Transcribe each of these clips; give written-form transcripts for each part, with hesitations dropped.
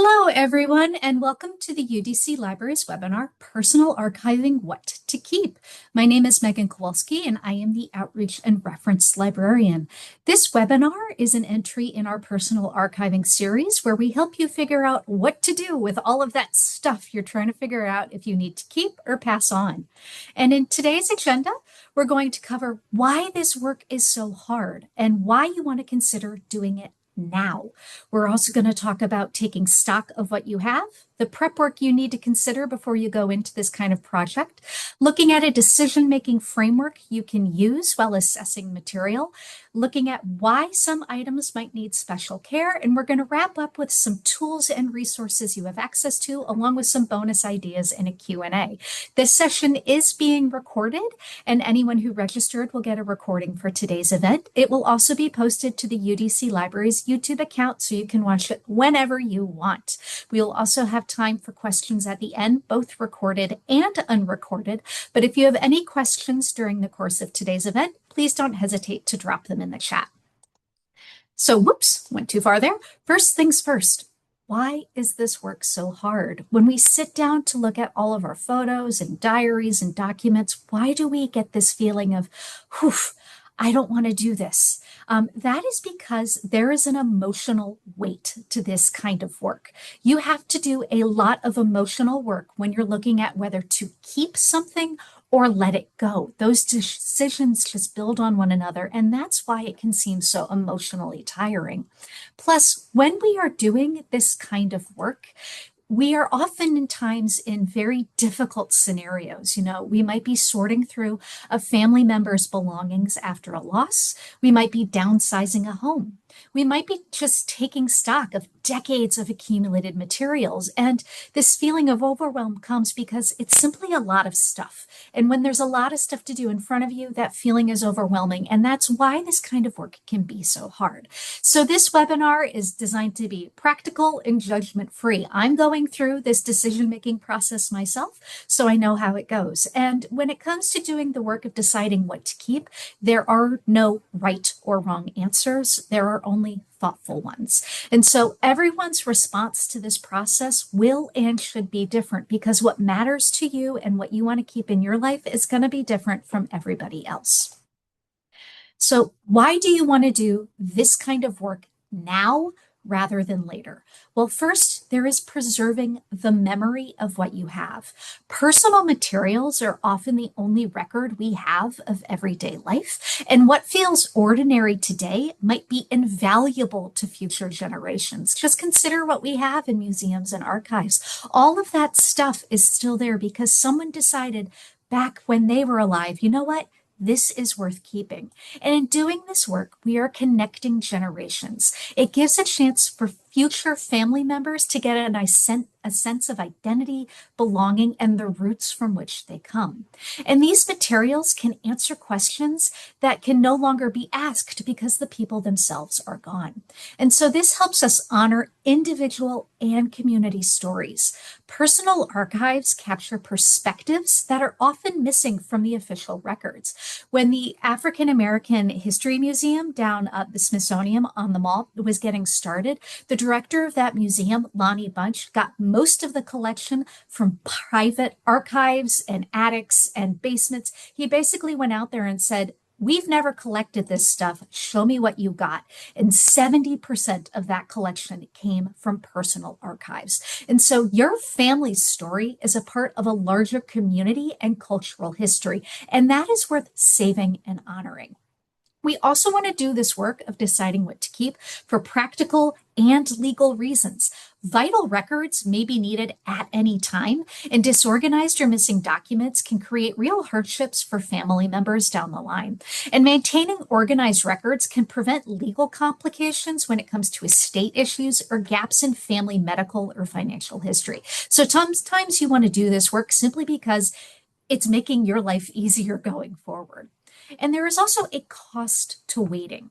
Hello, everyone, and welcome to the UDC Libraries webinar, Personal Archiving What to Keep. My name is Megan Kowalski, and I am the Outreach and Reference Librarian. This webinar is an entry in our Personal Archiving series where we help you figure out what to do with all of that stuff you're trying to figure out if you need to keep or pass on. And in today's agenda, we're going to cover why this work is so hard and why you want to consider doing it now. We're also going to talk about taking stock of what you have, the prep work you need to consider before you go into this kind of project, looking at a decision-making framework you can use while assessing material, looking at why some items might need special care, and we're going to wrap up with some tools and resources you have access to, along with some bonus ideas in a Q&A. This session is being recorded, and anyone who registered will get a recording for today's event. It will also be posted to the UDC Libraries YouTube account, so you can watch it whenever you want. We will also have time for questions at the end, both recorded and unrecorded. But if you have any questions during the course of today's event, please don't hesitate to drop them in the chat. So, whoops, went too far there. First things first. Why is this work so hard? When we sit down to look at all of our photos and diaries and documents, why do we get this feeling of, whew, I don't want to do this? That is because there is an emotional weight to this kind of work. You have to do a lot of emotional work when you're looking at whether to keep something or let it go. Those decisions just build on one another, and that's why it can seem so emotionally tiring. Plus, when we are doing this kind of work, we are oftentimes in very difficult scenarios. You know, we might be sorting through a family member's belongings after a loss. We might be downsizing a home. We might be just taking stock of decades of accumulated materials. And this feeling of overwhelm comes because it's simply a lot of stuff. And when there's a lot of stuff to do in front of you, that feeling is overwhelming. And that's why this kind of work can be so hard. So this webinar is designed to be practical and judgment-free. I'm going through this decision-making process myself, so I know how it goes. And when it comes to doing the work of deciding what to keep, there are no right or wrong answers. There are only thoughtful ones. And so everyone's response to this process will and should be different, because what matters to you and what you want to keep in your life is going to be different from everybody else. So why do you want to do this kind of work now rather than later? Well, first, there is preserving the memory of what you have. Personal materials are often the only record we have of everyday life, and what feels ordinary today might be invaluable to future generations. Just consider what we have in museums and archives. All of that stuff is still there because someone decided back when they were alive, you know what? This is worth keeping. And in doing this work, we are connecting generations. It gives a chance for future family members to get a sense of identity, belonging, and the roots from which they come. And these materials can answer questions that can no longer be asked because the people themselves are gone. And so this helps us honor individual and community stories. Personal archives capture perspectives that are often missing from the official records. When the African American History Museum down at the Smithsonian on the Mall was getting started, the director of that museum, Lonnie Bunch, got most of the collection from private archives and attics and basements. He basically went out there and said, we've never collected this stuff. Show me what you got. And 70% of that collection came from personal archives. And so your family's story is a part of a larger community and cultural history. And that is worth saving and honoring. We also want to do this work of deciding what to keep for practical and legal reasons. Vital records may be needed at any time, and disorganized or missing documents can create real hardships for family members down the line. And maintaining organized records can prevent legal complications when it comes to estate issues or gaps in family medical or financial history. So sometimes you want to do this work simply because it's making your life easier going forward. And there is also a cost to waiting.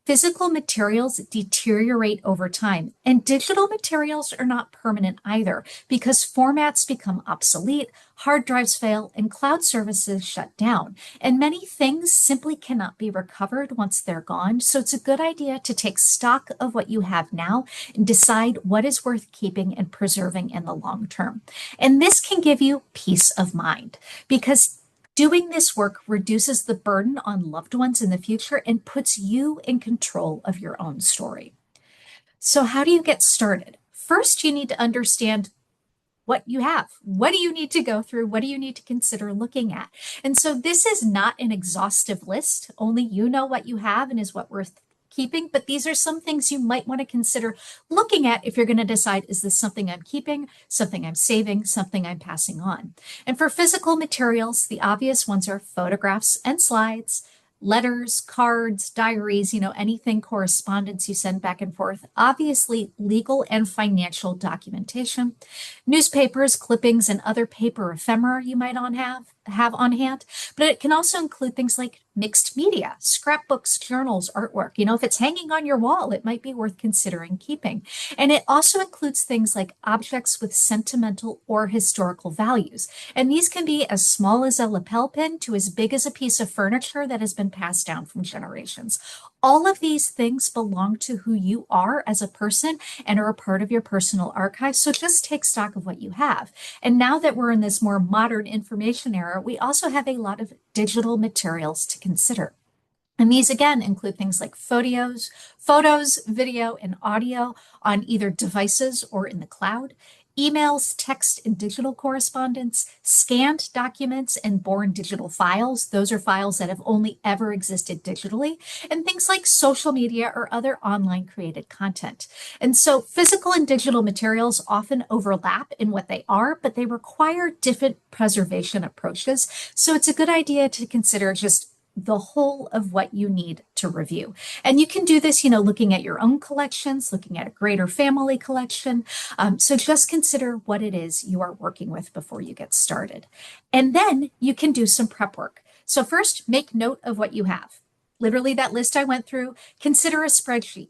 Physical materials deteriorate over time, and digital materials are not permanent either because formats become obsolete, hard drives fail, and cloud services shut down. And many things simply cannot be recovered once they're gone. So it's a good idea to take stock of what you have now and decide what is worth keeping and preserving in the long term. And this can give you peace of mind because doing this work reduces the burden on loved ones in the future and puts you in control of your own story. So, how do you get started? First, you need to understand what you have. What do you need to go through? What do you need to consider looking at? And so, this is not an exhaustive list. Only you know what you have and is what worth keeping, but these are some things you might want to consider looking at if you're going to decide, is this something I'm keeping, something I'm saving, something I'm passing on? And for physical materials, the obvious ones are photographs and slides, letters, cards, diaries, anything correspondence you send back and forth, obviously legal and financial documentation, newspapers, clippings, and other paper ephemera you might have on hand, but it can also include things like mixed media, scrapbooks, journals, artwork. If it's hanging on your wall, it might be worth considering keeping. And it also includes things like objects with sentimental or historical values. And these can be as small as a lapel pin to as big as a piece of furniture that has been passed down from generations. All of these things belong to who you are as a person and are a part of your personal archive. So just take stock of what you have. And now that we're in this more modern information era, we also have a lot of digital materials to consider. And these again include things like photos, video, and audio on either devices or in the cloud, emails, text, and digital correspondence, scanned documents, and born digital files. Those are files that have only ever existed digitally, and things like social media or other online created content. And so physical and digital materials often overlap in what they are, but they require different preservation approaches. So it's a good idea to consider just the whole of what you need to review. And you can do this, looking at your own collections, looking at a greater family collection. So just consider what it is you are working with before you get started. And then you can do some prep work. So first, make note of what you have. Literally that list I went through, consider a spreadsheet.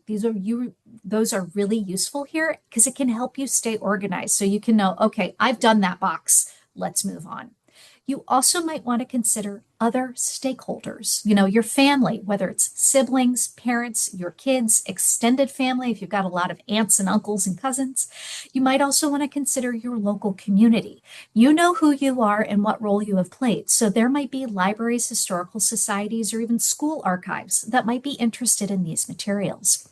Those are really useful here because it can help you stay organized. So you can know, okay, I've done that box. Let's move on. You also might want to consider other stakeholders, your family, whether it's siblings, parents, your kids, extended family, if you've got a lot of aunts and uncles and cousins. You might also want to consider your local community. You know who you are and what role you have played. So there might be libraries, historical societies, or even school archives that might be interested in these materials.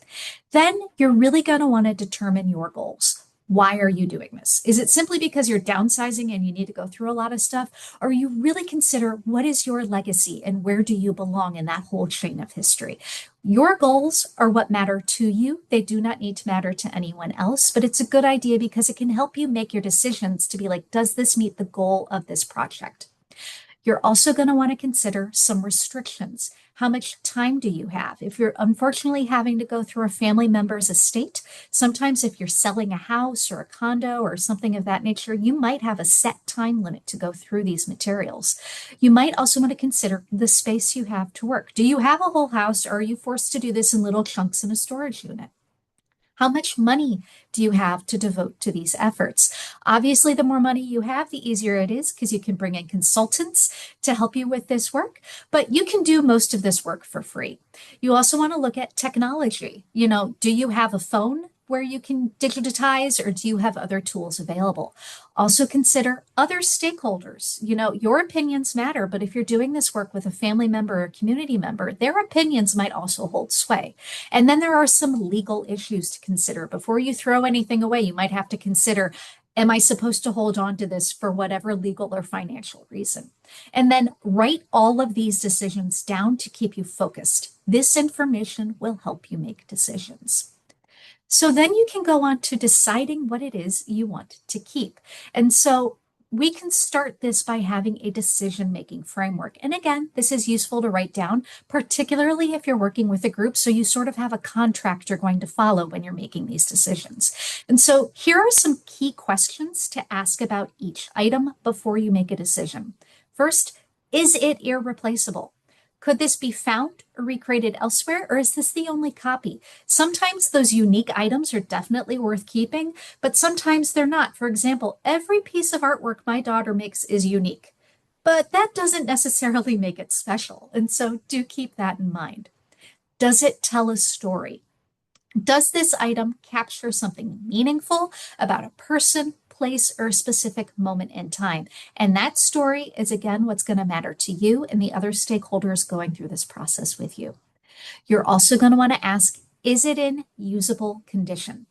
Then you're really going to want to determine your goals. Why are you doing this? Is it simply because you're downsizing and you need to go through a lot of stuff? Or you really consider what is your legacy and where do you belong in that whole chain of history? Your goals are what matter to you. They do not need to matter to anyone else, but it's a good idea because it can help you make your decisions to be like, does this meet the goal of this project? You're also going to want to consider some restrictions. How much time do you have? If you're unfortunately having to go through a family member's estate, sometimes if you're selling a house or a condo or something of that nature, you might have a set time limit to go through these materials. You might also want to consider the space you have to work. Do you have a whole house or are you forced to do this in little chunks in a storage unit? How much money do you have to devote to these efforts? Obviously, the more money you have, the easier it is because you can bring in consultants to help you with this work, but you can do most of this work for free. You also want to look at technology. Do you have a phone where you can digitize or do you have other tools available? Also consider other stakeholders. Your opinions matter, but if you're doing this work with a family member or community member, their opinions might also hold sway. And then there are some legal issues to consider. Before you throw anything away, you might have to consider, am I supposed to hold on to this for whatever legal or financial reason? And then write all of these decisions down to keep you focused. This information will help you make decisions. So then you can go on to deciding what it is you want to keep. And so we can start this by having a decision-making framework. And again, this is useful to write down, particularly if you're working with a group, so you sort of have a contract you're going to follow when you're making these decisions. And so here are some key questions to ask about each item before you make a decision. First, is it irreplaceable? Could this be found or recreated elsewhere, or is this the only copy? Sometimes those unique items are definitely worth keeping, but sometimes they're not. For example, every piece of artwork my daughter makes is unique, but that doesn't necessarily make it special. And so do keep that in mind. Does it tell a story? Does this item capture something meaningful about a person, place, or a specific moment in time? And that story is, again, what's going to matter to you and the other stakeholders going through this process with you. You're also going to want to ask, is it in usable condition?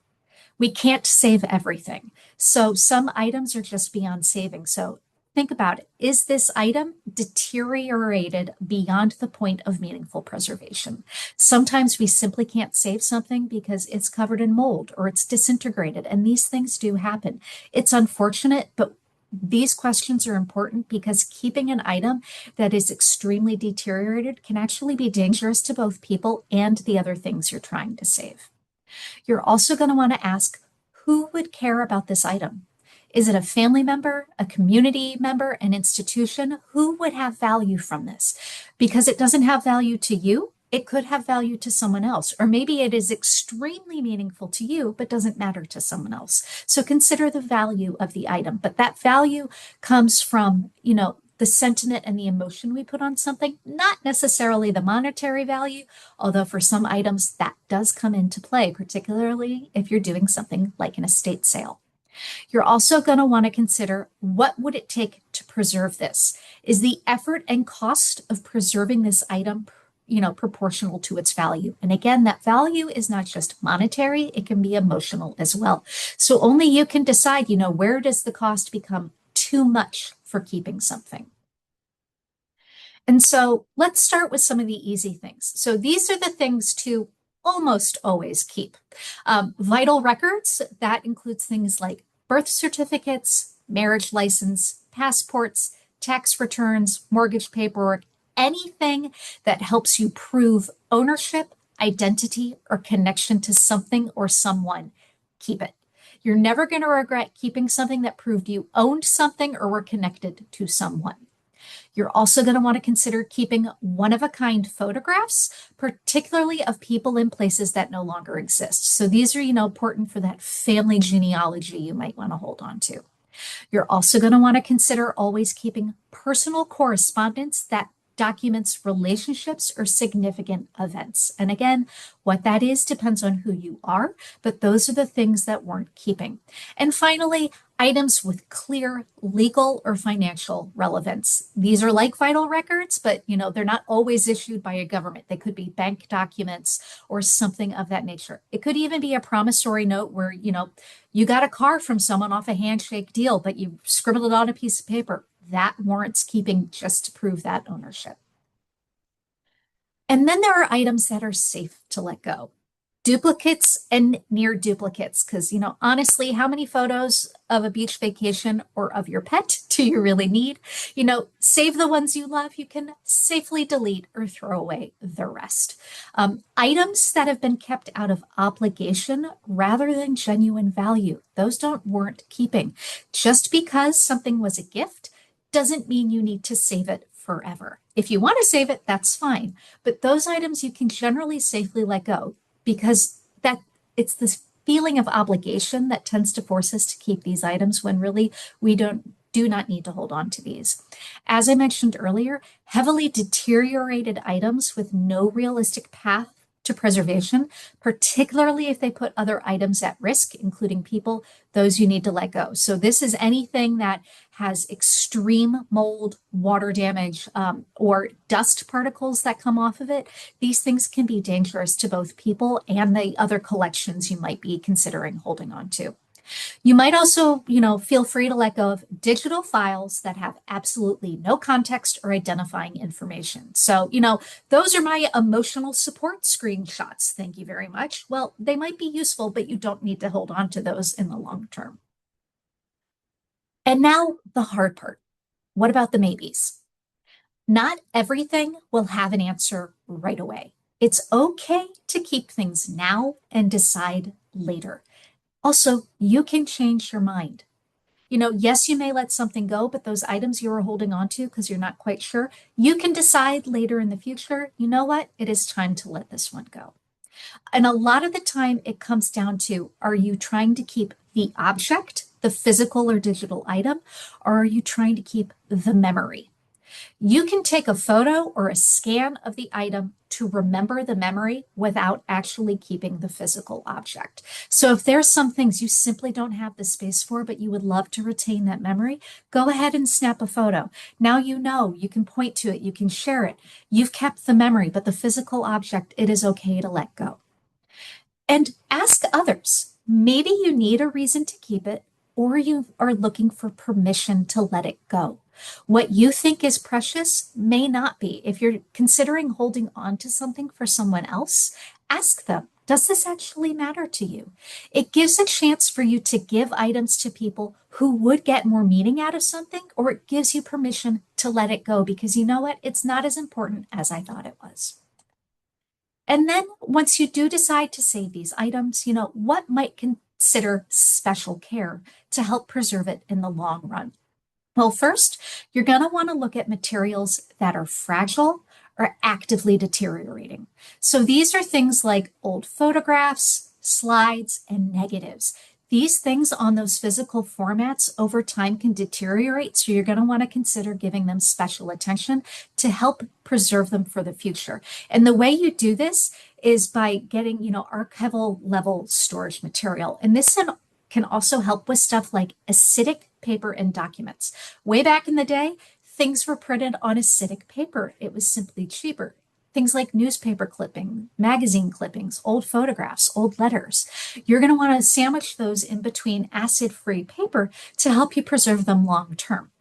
We can't save everything. So some items are just beyond saving. So think about it. Is this item deteriorated beyond the point of meaningful preservation? Sometimes we simply can't save something because it's covered in mold or it's disintegrated, and these things do happen. It's unfortunate, but these questions are important because keeping an item that is extremely deteriorated can actually be dangerous to both people and the other things you're trying to save. You're also going to want to ask, who would care about this item? Is it a family member, a community member, an institution? Who would have value from this? Because it doesn't have value to you, it could have value to someone else. Or maybe it is extremely meaningful to you, but doesn't matter to someone else. So consider the value of the item. But that value comes from, the sentiment and the emotion we put on something, not necessarily the monetary value, although for some items that does come into play, particularly if you're doing something like an estate sale. You're also going to want to consider, what would it take to preserve this? Is the effort and cost of preserving this item proportional to its value? And again, that value is not just monetary, it can be emotional as well. So only you can decide, where does the cost become too much for keeping something? And so let's start with some of the easy things. So these are the things to almost always keep. Vital records, that includes things like birth certificates, marriage license, passports, tax returns, mortgage paperwork, anything that helps you prove ownership, identity, or connection to something or someone, keep it. You're never going to regret keeping something that proved you owned something or were connected to someone. You're also going to want to consider keeping one-of-a-kind photographs, particularly of people in places that no longer exist. So these are, important for that family genealogy you might want to hold on to. You're also going to want to consider always keeping personal correspondence that documents relationships or significant events. And again, what that is depends on who you are, but those are the things that weren't keeping. And finally, items with clear legal or financial relevance. These are like vital records, but they're not always issued by a government. They could be bank documents or something of that nature. It could even be a promissory note where, you got a car from someone off a handshake deal, but you scribbled it on a piece of paper. That warrants keeping just to prove that ownership. And then there are items that are safe to let go. Duplicates and near duplicates, because, honestly, how many photos of a beach vacation or of your pet do you really need? Save the ones you love. You can safely delete or throw away the rest. Items that have been kept out of obligation rather than genuine value, those don't warrant keeping. Just because something was a gift doesn't mean you need to save it forever. If you want to save it, that's fine. But those items you can generally safely let go, because it's this feeling of obligation that tends to force us to keep these items when really we do not need to hold on to these. As I mentioned earlier, heavily deteriorated items with no realistic path to preservation, particularly if they put other items at risk, including people, those you need to let go. So this is anything that has extreme mold, water damage, or dust particles that come off of it. These things can be dangerous to both people and the other collections you might be considering holding on to. You might also, feel free to let go of digital files that have absolutely no context or identifying information. So, those are my emotional support screenshots. Thank you very much. Well, they might be useful, but you don't need to hold on to those in the long term. And now the hard part. What about the maybes? Not everything will have an answer right away. It's okay to keep things now and decide later. Also, you can change your mind. Yes, you may let something go, but those items you were holding on to because you're not quite sure, you can decide later in the future, you know what? It is time to let this one go. And a lot of the time it comes down to, are you trying to keep the object, the physical or digital item, or are you trying to keep the memory? You can take a photo or a scan of the item to remember the memory without actually keeping the physical object. So if there's some things you simply don't have the space for, but you would love to retain that memory, go ahead and snap a photo. Now you know, you can point to it, you can share it. You've kept the memory, but the physical object, it is okay to let go. And ask others. Maybe you need a reason to keep it, or you are looking for permission to let it go. What you think is precious may not be. If you're considering holding on to something for someone else, ask them, does this actually matter to you? It gives a chance for you to give items to people who would get more meaning out of something, or it gives you permission to let it go because you know what? It's not as important as I thought it was. And then once you do decide to save these items, what might consider special care to help preserve it in the long run? Well, first, you're going to want to look at materials that are fragile or actively deteriorating. So these are things like old photographs, slides, and negatives. These things on those physical formats over time can deteriorate, so you're going to want to consider giving them special attention to help preserve them for the future. And the way you do this is by getting, archival level storage material. And this can also help with stuff like acidic paper and documents. Way back in the day, things were printed on acidic paper. It was simply cheaper. Things like newspaper clipping, magazine clippings, old photographs, old letters. You're going to want to sandwich those in between acid-free paper to help you preserve them long term.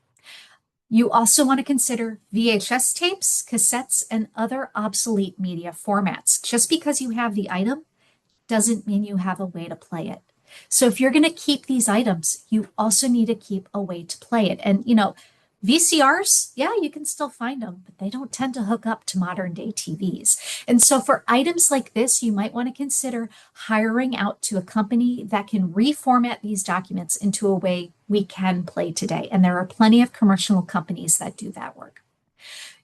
You also want to consider VHS tapes, cassettes, and other obsolete media formats. Just because you have the item doesn't mean you have a way to play it. So if you're going to keep these items, you also need to keep a way to play it. And, VCRs, yeah, you can still find them, but they don't tend to hook up to modern day TVs. And so for items like this, you might want to consider hiring out to a company that can reformat these documents into a way we can play today. And there are plenty of commercial companies that do that work.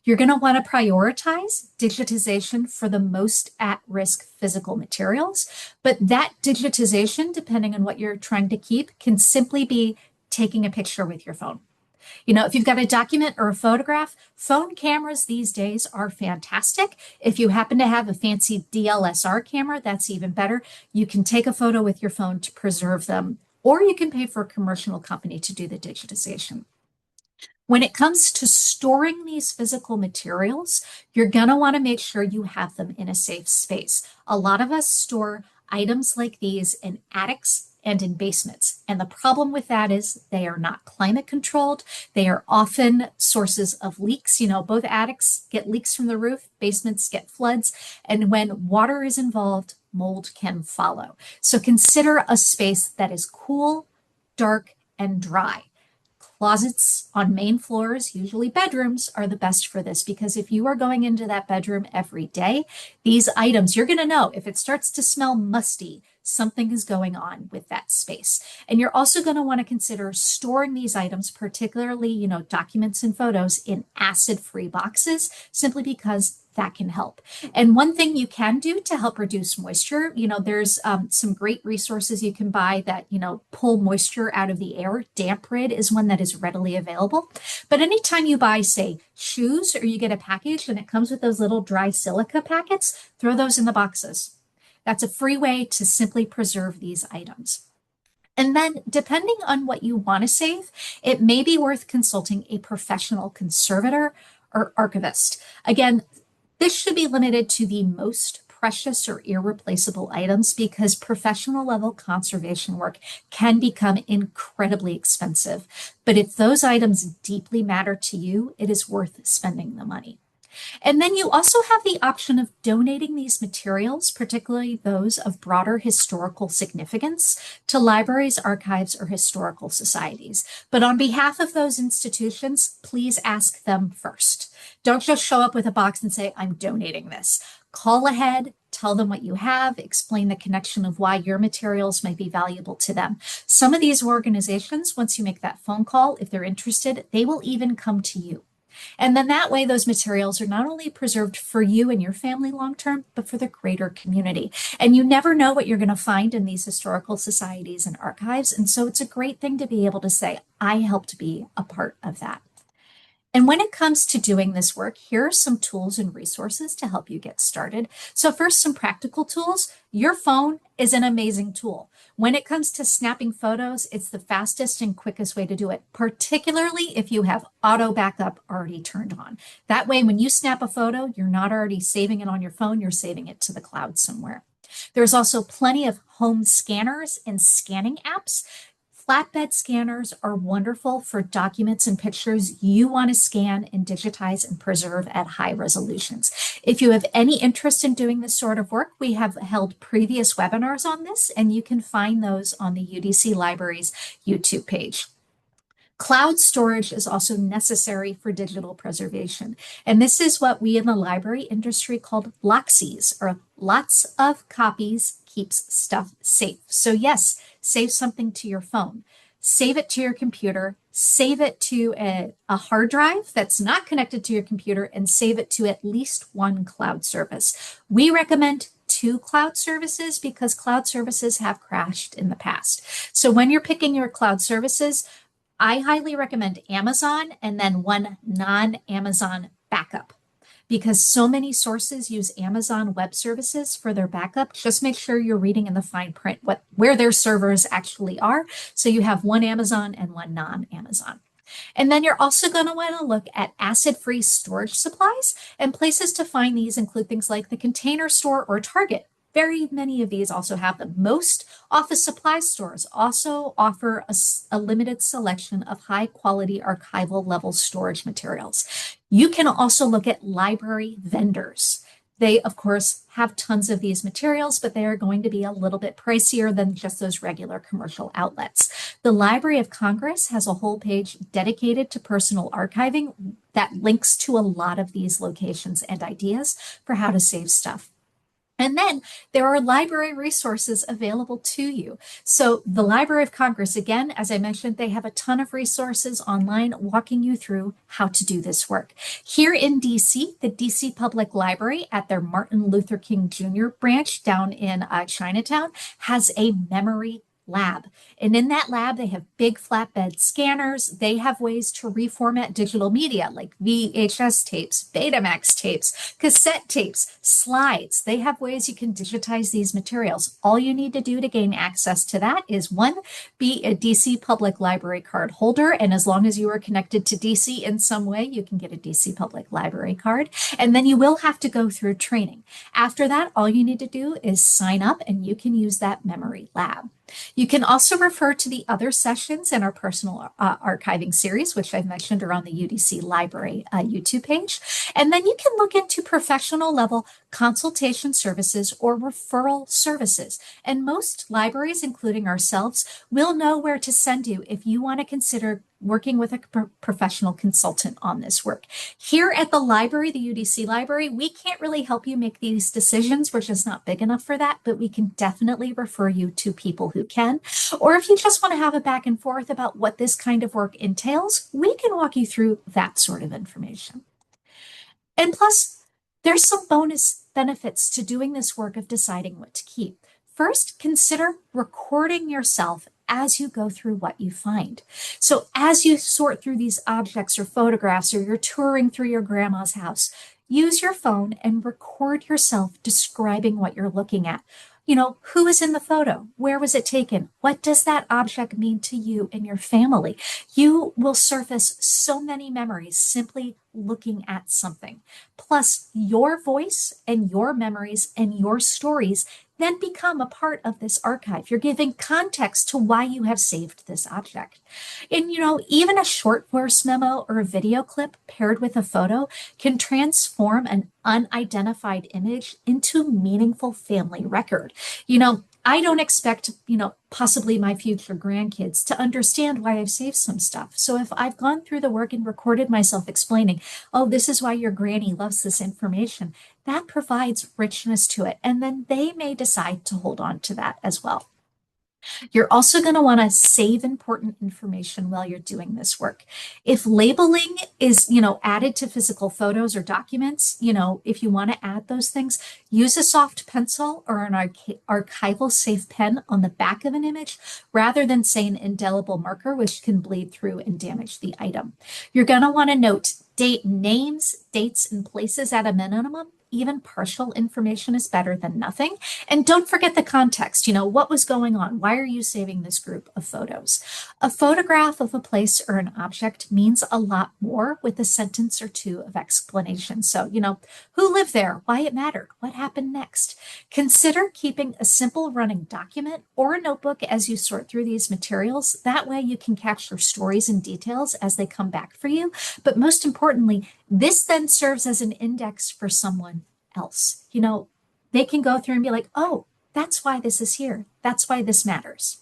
You're going to want to prioritize digitization for the most at-risk physical materials, but that digitization, depending on what you're trying to keep, can simply be taking a picture with your phone. If you've got a document or a photograph, phone cameras these days are fantastic. If you happen to have a fancy DSLR camera, that's even better. You can take a photo with your phone to preserve them, or you can pay for a commercial company to do the digitization. When it comes to storing these physical materials, you're going to want to make sure you have them in a safe space. A lot of us store items like these in attics and in basements. And the problem with that is they are not climate controlled. They are often sources of leaks. Both attics get leaks from the roof, basements get floods. And when water is involved, mold can follow. So consider a space that is cool, dark, and dry. Closets on main floors, usually bedrooms, are the best for this because if you are going into that bedroom every day, these items, you're going to know if it starts to smell musty, something is going on with that space. And you're also going to want to consider storing these items, particularly, documents and photos, in acid-free boxes, simply because that can help. And one thing you can do to help reduce moisture, there's some great resources you can buy that, pull moisture out of the air. DampRid is one that is readily available. But anytime you buy, say, shoes, or you get a package and it comes with those little dry silica packets, throw those in the boxes. That's a free way to simply preserve these items. And then depending on what you want to save, it may be worth consulting a professional conservator or archivist. Again, this should be limited to the most precious or irreplaceable items because professional level conservation work can become incredibly expensive. But if those items deeply matter to you, it is worth spending the money. And then you also have the option of donating these materials, particularly those of broader historical significance, to libraries, archives, or historical societies. But on behalf of those institutions, please ask them first. Don't just show up with a box and say, I'm donating this. Call ahead, tell them what you have, explain the connection of why your materials might be valuable to them. Some of these organizations, once you make that phone call, if they're interested, they will even come to you. And then that way, those materials are not only preserved for you and your family long term, but for the greater community. And you never know what you're going to find in these historical societies and archives. And so it's a great thing to be able to say, I helped be a part of that. And when it comes to doing this work, here are some tools and resources to help you get started. So first, some practical tools. Your phone is an amazing tool. When it comes to snapping photos, it's the fastest and quickest way to do it, particularly if you have auto backup already turned on. That way, when you snap a photo, you're not already saving it on your phone, you're saving it to the cloud somewhere. There's also plenty of home scanners and scanning apps. Flatbed scanners are wonderful for documents and pictures you want to scan and digitize and preserve at high resolutions. If you have any interest in doing this sort of work, we have held previous webinars on this, and you can find those on the UDC Libraries YouTube page. Cloud storage is also necessary for digital preservation. And this is what we in the library industry called LOCSIs, or lots of copies keeps stuff safe. So yes, save something to your phone, save it to your computer, save it to a hard drive that's not connected to your computer, and save it to at least one cloud service. We recommend 2 cloud services because cloud services have crashed in the past. So when you're picking your cloud services, I highly recommend Amazon and then one non-Amazon backup, because so many sources use Amazon Web Services for their backup. Just make sure you're reading in the fine print where their servers actually are. So you have one Amazon and one non-Amazon. And then you're also going to want to look at acid-free storage supplies, and places to find these include things like the Container Store or Target. Very many of these also have them. Most office supply stores also offer a limited selection of high quality archival level storage materials. You can also look at library vendors. They, of course, have tons of these materials, but they are going to be a little bit pricier than just those regular commercial outlets. The Library of Congress has a whole page dedicated to personal archiving that links to a lot of these locations and ideas for how to save stuff. And then there are library resources available to you. So the Library of Congress, again, as I mentioned, they have a ton of resources online walking you through how to do this work. Here in DC, the DC Public Library at their Martin Luther King Jr. branch down in Chinatown has a memory lab. And in that lab, they have big flatbed scanners. They have ways to reformat digital media like VHS tapes, Betamax tapes, cassette tapes, slides. They have ways you can digitize these materials. All you need to do to gain access to that is, one, be a DC Public Library card holder. And as long as you are connected to DC in some way, you can get a DC Public Library card. And then you will have to go through training. After that, all you need to do is sign up and you can use that memory lab. You can also refer to the other sessions in our personal archiving series, which I've mentioned are on the UDC Library YouTube page. And then you can look into professional level consultation services or referral services. And most libraries, including ourselves, will know where to send you if you want to consider working with a professional consultant on this work. Here at the library, the UDC Library, we can't really help you make these decisions. We're just not big enough for that, but we can definitely refer you to people who can. Or if you just want to have a back and forth about what this kind of work entails, we can walk you through that sort of information. And plus, there's some bonus benefits to doing this work of deciding what to keep. First, consider recording yourself as you go through what you find. So as you sort through these objects or photographs, or you're touring through your grandma's house, use your phone and record yourself describing what you're looking at. You know, who is in the photo? Where was it taken? What does that object mean to you and your family? You will surface so many memories simply looking at something. Plus, your voice and your memories and your stories then become a part of this archive. You're giving context to why you have saved this object. And, you know, even a short voice memo or a video clip paired with a photo can transform an unidentified image into meaningful family record. You know, I don't expect, possibly my future grandkids to understand why I've saved some stuff. So if I've gone through the work and recorded myself explaining, oh, this is why your granny loves this information, that provides richness to it. And then they may decide to hold on to that as well. You're also going to want to save important information while you're doing this work. If labeling is, added to physical photos or documents, if you want to add those things, use a soft pencil or an archival safe pen on the back of an image rather than, say, an indelible marker, which can bleed through and damage the item. You're going to want to note names, dates, and places at a minimum. Even partial information is better than nothing. And don't forget the context. What was going on? Why are you saving this group of photos? A photograph of a place or an object means a lot more with a sentence or two of explanation. So, who lived there? Why it mattered? What happened next? Consider keeping a simple running document or a notebook as you sort through these materials. That way you can capture stories and details as they come back for you. But most importantly, this then serves as an index for someone else. They can go through and be like, oh, that's why this is here. That's why this matters.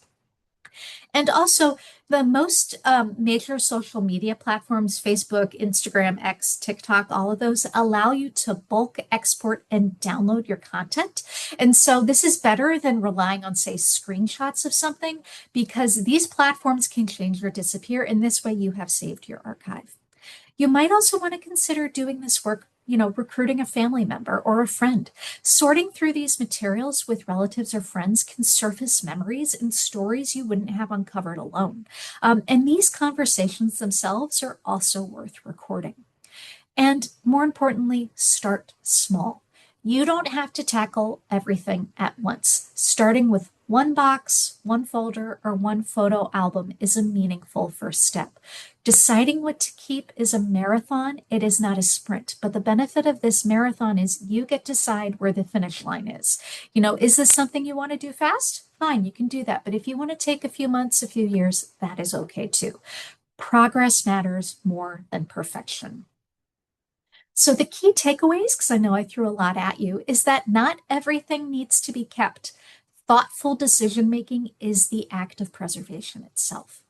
And also, the most major social media platforms, Facebook, Instagram, X, TikTok, all of those allow you to bulk export and download your content. And so this is better than relying on, say, screenshots of something, because these platforms can change or disappear. And this way you have saved your archive. You might also want to consider doing this work, recruiting a family member or a friend. Sorting through these materials with relatives or friends can surface memories and stories you wouldn't have uncovered alone. And these conversations themselves are also worth recording. And more importantly, start small. You don't have to tackle everything at once. Starting with one box, one folder, or one photo album is a meaningful first step. Deciding what to keep is a marathon. It is not a sprint. But the benefit of this marathon is you get to decide where the finish line is. Is this something you want to do fast? Fine, you can do that. But if you want to take a few months, a few years, that is okay too. Progress matters more than perfection. So the key takeaways, because I know I threw a lot at you, is that not everything needs to be kept. Thoughtful decision-making is the act of preservation itself.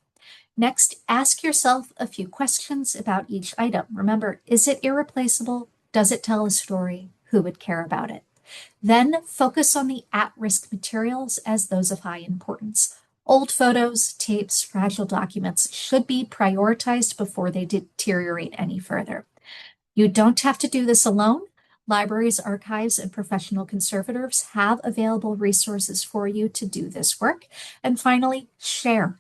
Next, ask yourself a few questions about each item. Remember, is it irreplaceable? Does it tell a story? Who would care about it? Then focus on the at-risk materials as those of high importance. Old photos, tapes, fragile documents should be prioritized before they deteriorate any further. You don't have to do this alone. Libraries, archives, and professional conservators have available resources for you to do this work. And finally, share.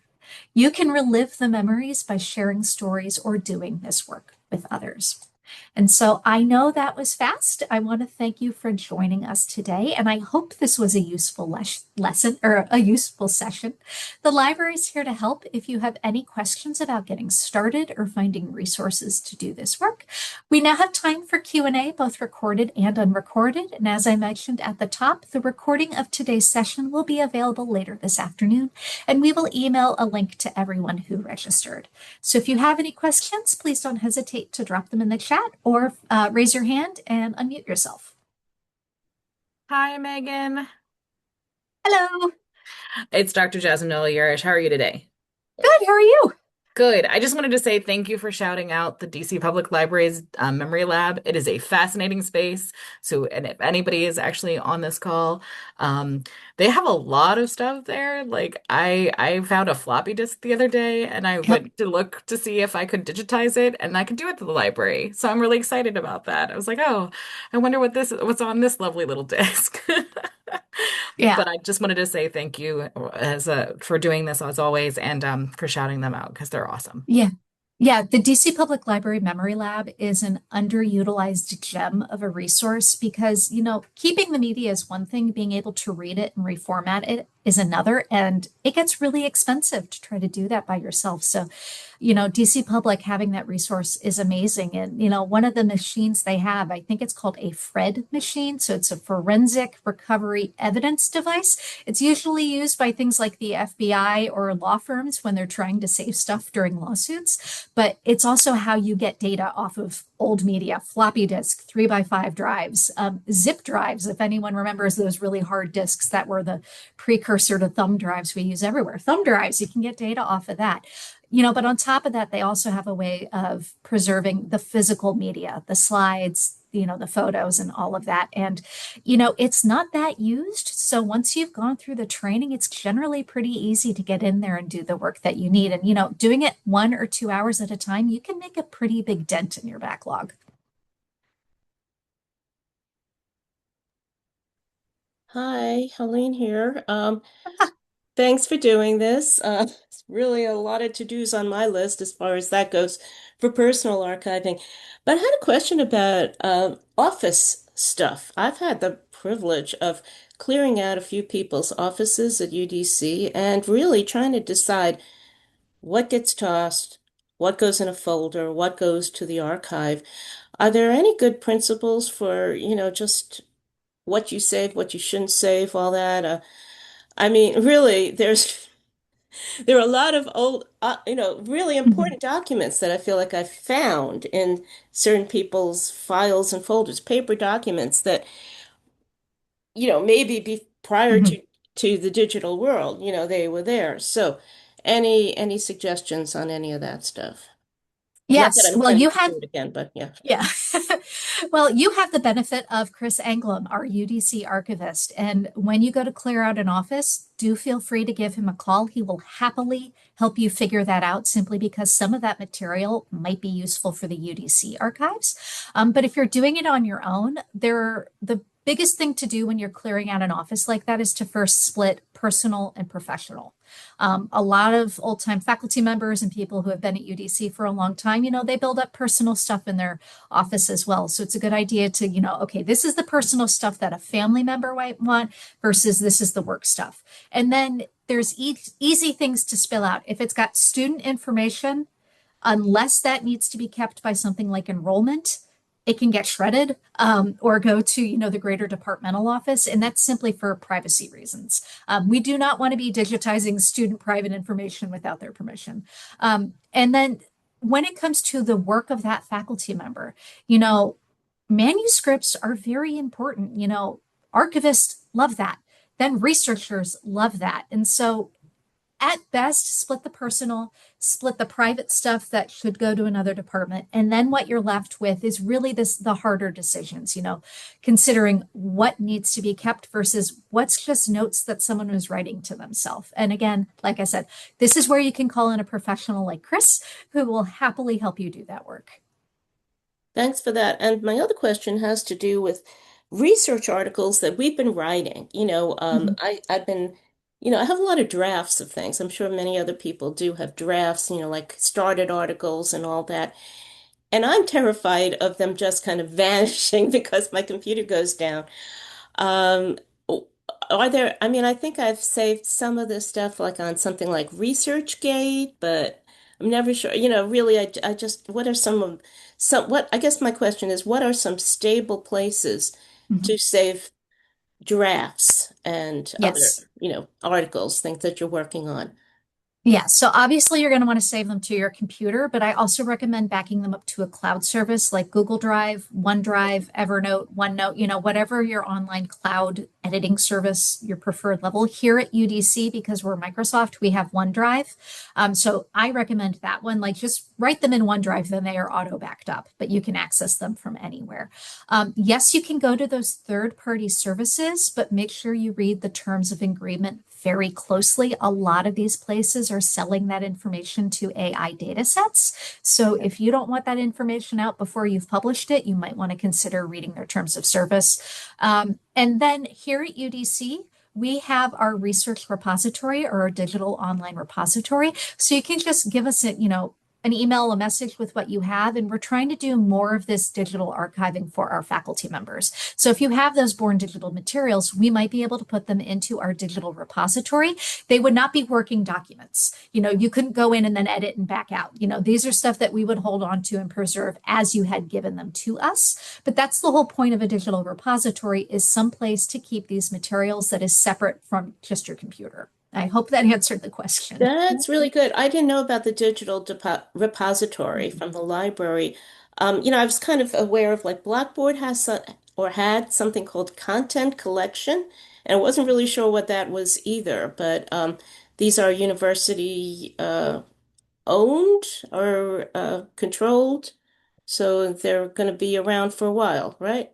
You can relive the memories by sharing stories or doing this work with others. And so I know that was fast. I want to thank you for joining us today, and I hope this was a useful lesson or a useful session. The library is here to help if you have any questions about getting started or finding resources to do this work. We now have time for Q&A, both recorded and unrecorded. And as I mentioned at the top, the recording of today's session will be available later this afternoon, and we will email a link to everyone who registered. So if you have any questions, please don't hesitate to drop them in the chat or raise your hand and unmute yourself. Hi, Megan. Hello. It's Dr. Jasmine Noah-Yarish. How are you today? Good. How are you? Good. I just wanted to say thank you for shouting out the DC Public Library's Memory Lab. It is a fascinating space. So, and if anybody is actually on this call, they have a lot of stuff there. Like I found a floppy disk the other day, and I Yep. went to look to see if I could digitize it, and I could do it to the library. So I'm really excited about that. I was like, oh, I wonder what's on this lovely little disk. Yeah. But I just wanted to say thank you for doing this as always, and for shouting them out because they're awesome. Yeah. Yeah, the DC Public Library Memory Lab is an underutilized gem of a resource because, keeping the media is one thing, being able to read it and reformat it is another, and it gets really expensive to try to do that by yourself. So, DC Public having that resource is amazing. And, one of the machines they have, I think it's called a FRED machine. So it's a forensic recovery evidence device. It's usually used by things like the FBI or law firms when they're trying to save stuff during lawsuits. But it's also how you get data off of old media, floppy disk, 3x5 drives, zip drives, if anyone remembers those really hard disks that were the precursor to thumb drives we use everywhere. Thumb drives, you can get data off of that. But on top of that, they also have a way of preserving the physical media, the slides, the photos and all of that. And, it's not that used. So once you've gone through the training, it's generally pretty easy to get in there and do the work that you need. And, doing it 1 or 2 hours at a time, you can make a pretty big dent in your backlog. Hi, Helene here. Thanks for doing this. It's really a lot of to-dos on my list as far as that goes for personal archiving. But I had a question about office stuff. I've had the privilege of clearing out a few people's offices at UDC and really trying to decide what gets tossed, what goes in a folder, what goes to the archive. Are there any good principles for, just what you save, what you shouldn't save, all that? I mean, really, there are a lot of old, really Mhm. important documents that I feel like I've found in certain people's files and folders, paper documents that, maybe prior Mhm. to the digital world, they were there. So, any suggestions on any of that stuff? Not that Yes. I'm Well, planning you to had do it again, but yeah. Yeah. Well, you have the benefit of Chris Anglum, our UDC archivist. And when you go to clear out an office, do feel free to give him a call. He will happily help you figure that out simply because some of that material might be useful for the UDC archives. But if you're doing it on your own, the biggest thing to do when you're clearing out an office like that is to first split personal and professional. A lot of old time faculty members and people who have been at UDC for a long time, they build up personal stuff in their office as well. So it's a good idea to, okay, this is the personal stuff that a family member might want versus this is the work stuff. And then there's easy things to spill out. If it's got student information, unless that needs to be kept by something like enrollment, it can get shredded or go to the greater departmental office, and that's simply for privacy reasons. We do not want to be digitizing student private information without their permission. And then when it comes to the work of that faculty member, manuscripts are very important. Archivists love that. Then researchers love that. And so at best, split the personal, split the private stuff that should go to another department. And then what you're left with is really the harder decisions, considering what needs to be kept versus what's just notes that someone was writing to themselves. And again, like I said, this is where you can call in a professional like Chris, who will happily help you do that work. Thanks for that. And my other question has to do with research articles that we've been writing. Mhm. I've been, I have a lot of drafts of things. I'm sure many other people do have drafts, like started articles and all that. And I'm terrified of them just kind of vanishing because my computer goes down. Um, I mean, I think I've saved some of this stuff like on something like ResearchGate, but I'm never sure, really, I just, what are what, I guess my question is, what are some stable places Mhm. to save drafts and other, Yes. articles, things that you're working on? Yeah, so obviously you're going to want to save them to your computer, but I also recommend backing them up to a cloud service like Google Drive, OneDrive, Evernote, OneNote, whatever your online cloud editing service, your preferred level. Here at UDC, because we're Microsoft, we have OneDrive. So I recommend that one. Like just write them in OneDrive, then they are auto backed up, but you can access them from anywhere. Yes, you can go to those third-party services, but make sure you read the terms of agreement very closely. A lot of these places are selling that information to AI data sets. So if you don't want that information out before you've published it, you might want to consider reading their terms of service. And then here at UDC, we have our research repository or our digital online repository. So you can just give us an email, a message with what you have, and we're trying to do more of this digital archiving for our faculty members. So if you have those born digital materials, we might be able to put them into our digital repository. They would not be working documents. You couldn't go in and then edit and back out. These are stuff that we would hold on to and preserve as you had given them to us. But that's the whole point of a digital repository, is some place to keep these materials that is separate from just your computer. I hope that answered the question. That's really good. I didn't know about the digital repository from the library. I was kind of aware of like Blackboard or had something called content collection, and I wasn't really sure what that was either. But these are university owned or controlled, so they're going to be around for a while, right?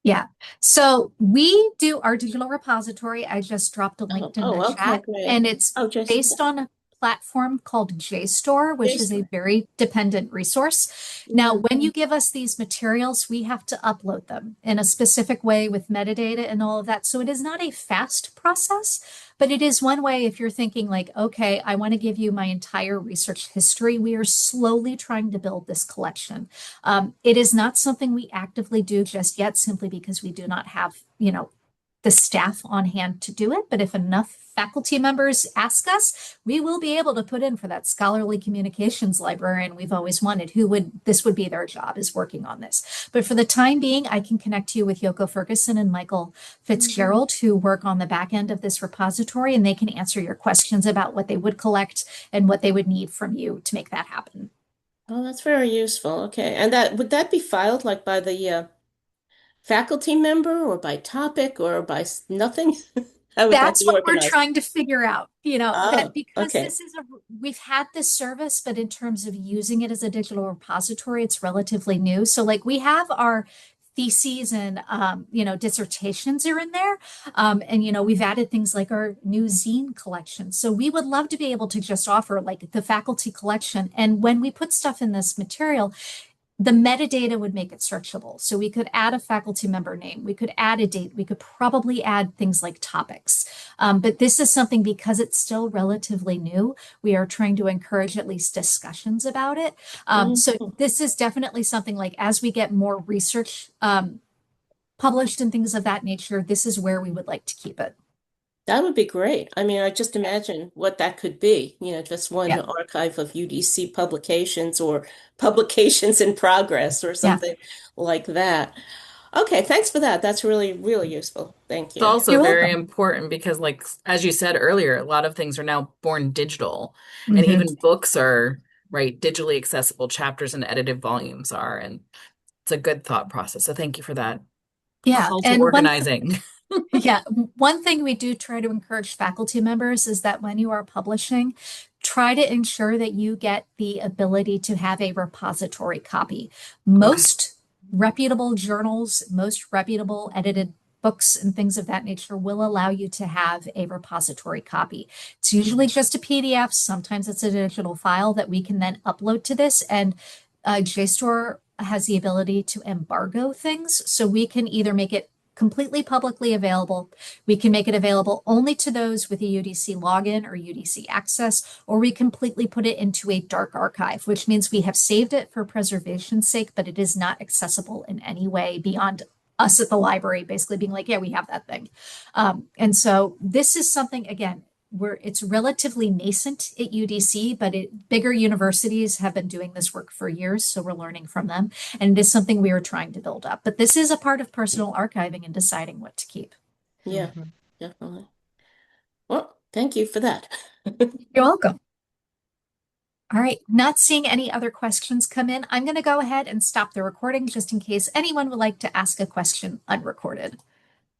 Yeah. So we do our digital repository. I just dropped a link in the Okay, chat, great. and it's Oh, just based on a platform called JSTOR, which is a JSTOR. very dependent resource. Now, when you give us these materials, we have to upload them in a specific way with metadata and all of that. So it is not a fast process, but it is one way if you're thinking like, okay, I want to give you my entire research history. We are slowly trying to build this collection. It is not something we actively do just yet, simply because we do not have, the staff on hand to do it. But if enough faculty members ask us, we will be able to put in for that scholarly communications librarian we've always wanted, this would be their job, is working on this. But for the time being, I can connect you with Yoko Ferguson and Michael Fitzgerald, who work on the back end of this repository, and they can answer your questions about what they would collect and what they would need from you to make that happen. Oh, that's very useful. Okay. And that would that be filed like by the faculty member or by topic or by nothing? How would that That's be what we're organized? trying to figure out, that Oh, because okay. we've had this service, but in terms of using it as a digital repository, it's relatively new. So like we have our theses and, dissertations are in there. And, we've added things like our new zine collection. So we would love to be able to just offer like the faculty collection. And when we put stuff in this material, the metadata would make it searchable. So we could add a faculty member name, we could add a date, we could probably add things like topics. But this is something, because it's still relatively new, we are trying to encourage at least discussions about it. So Mhm. this is definitely something like, as we get more research published and things of that nature, this is where we would like to keep it. That would be great. I mean, I just imagine what that could be, just one Yeah. archive of UDC publications or publications in progress or Yeah. something like that. Okay, thanks for that. That's really, really useful. Thank It's you. also You're very welcome. important because, like, as you said earlier, a lot of things are now born digital, and Mhm. even books are, right, digitally accessible. Chapters and edited volumes are, and it's a good thought process. So thank you for that Yeah. call to And organizing. yeah, one thing we do try to encourage faculty members is that when you are publishing, try to ensure that you get the ability to have a repository copy. Okay. Most reputable journals, most reputable edited books and things of that nature will allow you to have a repository copy. It's usually just a PDF. Sometimes it's a digital file that we can then upload to this. And JSTOR has the ability to embargo things. So we can either make it completely publicly available. We can make it available only to those with a UDC login or UDC access, or we completely put it into a dark archive, which means we have saved it for preservation's sake, but it is not accessible in any way beyond us at the library basically being like, yeah, we have that thing. And so this is something, again, where it's relatively nascent at UDC, but bigger universities have been doing this work for years, so we're learning from them. And it is something we are trying to build up. But this is a part of personal archiving and deciding what to keep. Yeah, Mhm. definitely. Well, thank you for that. You're welcome. All right, not seeing any other questions come in. I'm going to go ahead and stop the recording just in case anyone would like to ask a question unrecorded.